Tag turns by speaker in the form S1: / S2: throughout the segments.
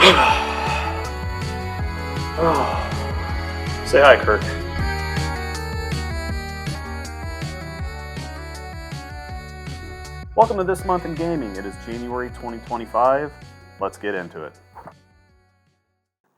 S1: Say hi, Kirk. Welcome to This Month in Gaming. It is January 2025. Let's get into it.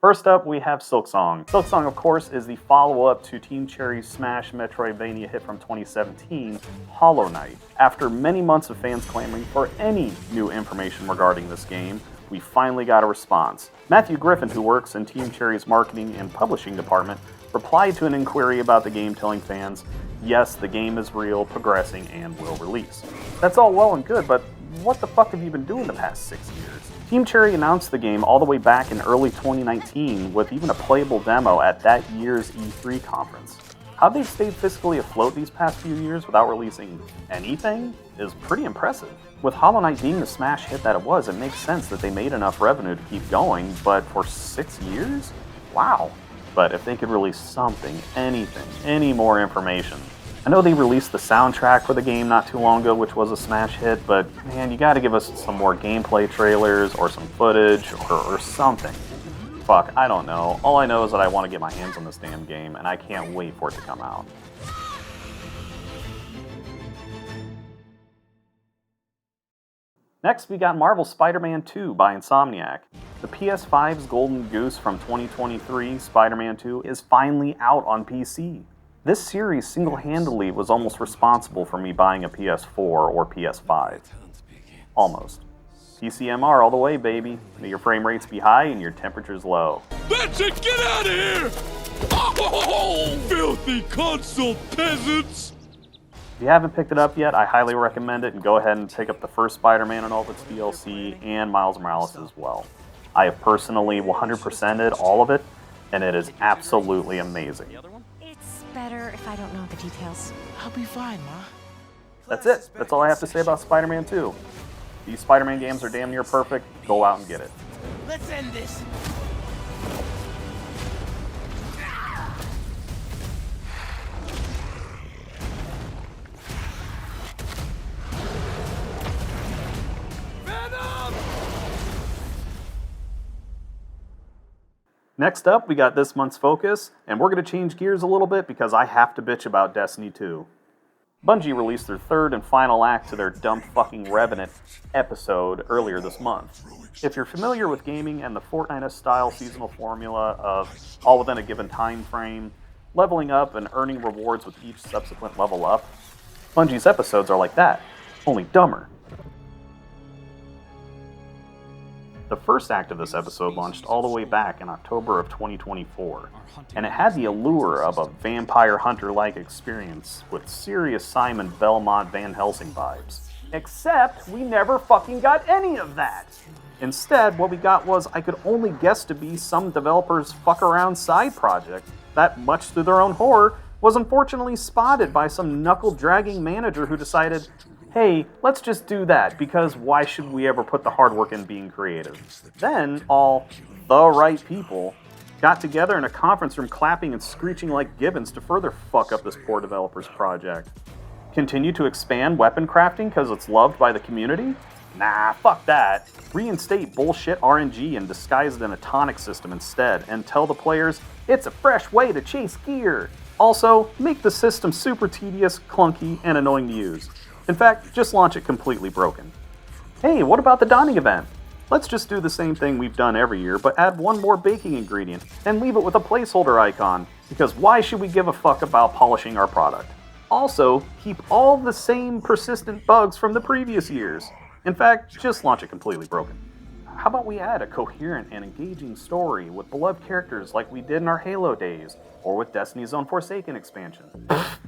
S1: First up, we have Silksong. Silksong, of course, is the follow-up to Team Cherry's Smash Metroidvania hit from 2017, Hollow Knight. After many months of fans clamoring for any new information regarding this game, we finally got a response. Matthew Griffin, who works in Team Cherry's marketing and publishing department, replied to an inquiry about the game telling fans, yes, the game is real, progressing, and will release. That's all well and good, but what the fuck have you been doing the past 6 years? Team Cherry announced the game all the way back in early 2019 with even a playable demo at that year's E3 conference. How they've stayed fiscally afloat these past few years without releasing anything is pretty impressive. With Hollow Knight being the smash hit that it was, it makes sense that they made enough revenue to keep going, but for 6 years? Wow. But if they could release something, anything, any more information. I know they released the soundtrack for the game not too long ago, which was a smash hit, but man, you gotta give us some more gameplay trailers or some footage or something. Fuck, I don't know. All I know is that I want to get my hands on this damn game, and I can't wait for it to come out. Next, we got Marvel's Spider-Man 2 by Insomniac. The PS5's golden goose from 2023, Spider-Man 2, is finally out on PC. This series single-handedly was almost responsible for me buying a PS4 or PS5. Almost. PCMR all the way, baby. May your frame rates be high and your temperatures low.
S2: That's it! Get out of here! Oh, filthy console peasants!
S1: If you haven't picked it up yet, I highly recommend it, and go ahead and pick up the first Spider-Man and all of its DLC, and Miles Morales as well. I have personally 100%ed all of it, and it is absolutely amazing.
S3: It's better if I don't know the details.
S2: I'll be fine, Ma.
S1: That's it. That's all I have to say about Spider-Man 2. These Spider-Man games are damn near perfect. Go out and get it.
S2: Let's end this.
S1: Next up, we got this month's focus, and we're going to change gears a little bit because I have to bitch about Destiny 2. Bungie released their third and final act to their dumb fucking Revenant episode earlier this month. If you're familiar with gaming and the Fortnite-style seasonal formula of all within a given time frame, leveling up and earning rewards with each subsequent level up, Bungie's episodes are like that, only dumber. The first act of this episode launched all the way back in October of 2024, and it had the allure of a vampire hunter-like experience with serious Simon Belmont Van Helsing vibes. Except we never fucking got any of that! Instead, what we got was I could only guess to be some developer's fuck-around side project that, much to their own horror, was unfortunately spotted by some knuckle-dragging manager who decided, hey, let's just do that, because why should we ever put the hard work in being creative? Then, all the right people got together in a conference room clapping and screeching like gibbons to further fuck up this poor developer's project. Continue to expand weapon crafting because it's loved by the community? Nah, fuck that. Reinstate bullshit RNG and disguise it in a tonic system instead, and tell the players it's a fresh way to chase gear. Also, make the system super tedious, clunky, and annoying to use. In fact, just launch it completely broken. Hey, what about the dining event? Let's just do the same thing we've done every year, but add one more baking ingredient, and leave it with a placeholder icon, because why should we give a fuck about polishing our product? Also, keep all the same persistent bugs from the previous years. In fact, just launch it completely broken. How about we add a coherent and engaging story with beloved characters like we did in our Halo days, or with Destiny's own Forsaken expansion?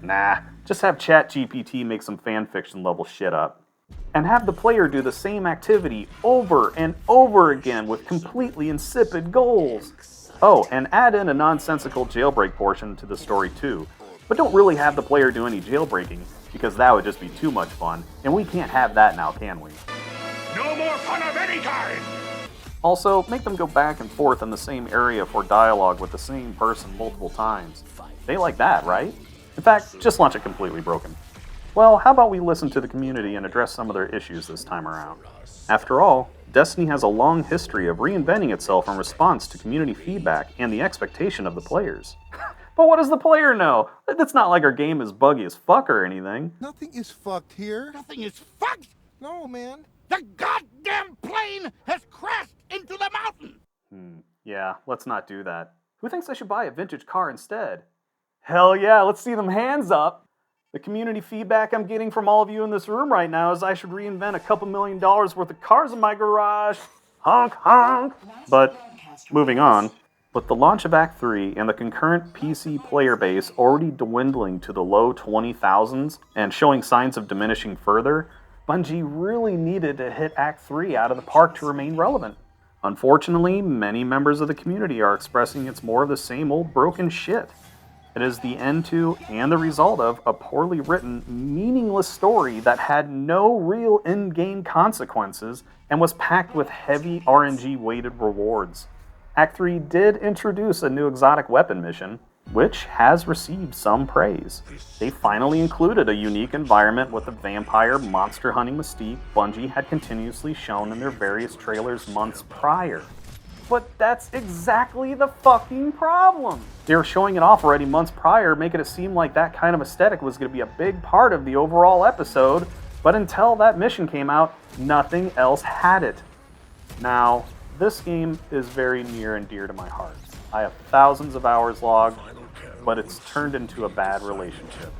S1: Nah, just have ChatGPT make some fanfiction level shit up. And have the player do the same activity over and over again with completely insipid goals. Oh, and add in a nonsensical jailbreak portion to the story too. But don't really have the player do any jailbreaking, because that would just be too much fun, and we can't have that now, can we?
S2: No more fun of any kind!
S1: Also, make them go back and forth in the same area for dialogue with the same person multiple times. They like that, right? In fact, just launch it completely broken. Well, how about we listen to the community and address some of their issues this time around? After all, Destiny has a long history of reinventing itself in response to community feedback and the expectation of the players. But what does the player know? It's not like our game is buggy as fuck or anything.
S4: Nothing is fucked here.
S5: Nothing is fucked!
S4: No, man.
S5: The goddamn plane has crashed into the mountain!
S1: Yeah, let's not do that. Who thinks I should buy a vintage car instead? Hell yeah, let's see them hands up! The community feedback I'm getting from all of you in this room right now is I should reinvent a couple $1 million worth of cars in my garage. Honk, honk! But, moving on, with the launch of Act 3 and the concurrent PC player base already dwindling to the low 20,000s and showing signs of diminishing further, Bungie really needed to hit Act 3 out of the park to remain relevant. Unfortunately, many members of the community are expressing it's more of the same old broken shit. It is the end to and the result of a poorly written, meaningless story that had no real in-game consequences and was packed with heavy RNG-weighted rewards. Act 3 did introduce a new exotic weapon mission, which has received some praise. They finally included a unique environment with the vampire monster hunting mystique Bungie had continuously shown in their various trailers months prior. But that's exactly the fucking problem! They were showing it off already months prior, making it seem like that kind of aesthetic was going to be a big part of the overall episode, but until that mission came out, nothing else had it. Now, this game is very near and dear to my heart. I have thousands of hours logged, but it's turned into a bad relationship.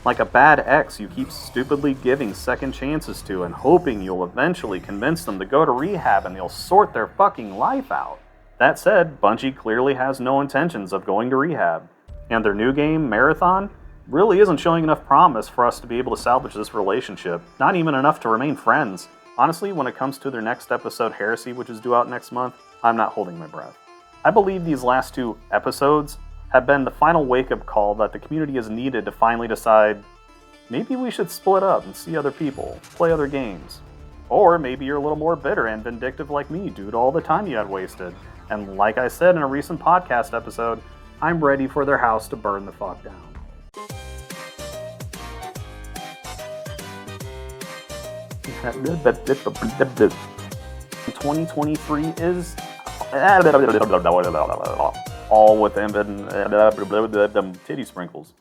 S1: Like a bad ex you keep stupidly giving second chances to and hoping you'll eventually convince them to go to rehab and they'll sort their fucking life out. That said, Bungie clearly has no intentions of going to rehab, and their new game, Marathon, really isn't showing enough promise for us to be able to salvage this relationship, not even enough to remain friends. Honestly, when it comes to their next episode, Heresy, which is due out next month, I'm not holding my breath. I believe these last 2 episodes have been the final wake-up call that the community has needed to finally decide maybe we should split up and see other people, play other games. Or maybe you're a little more bitter and vindictive like me due to all the time you had wasted. And like I said in a recent podcast episode, I'm ready for their house to burn the fuck down. ...2023 is... all with titty sprinkles.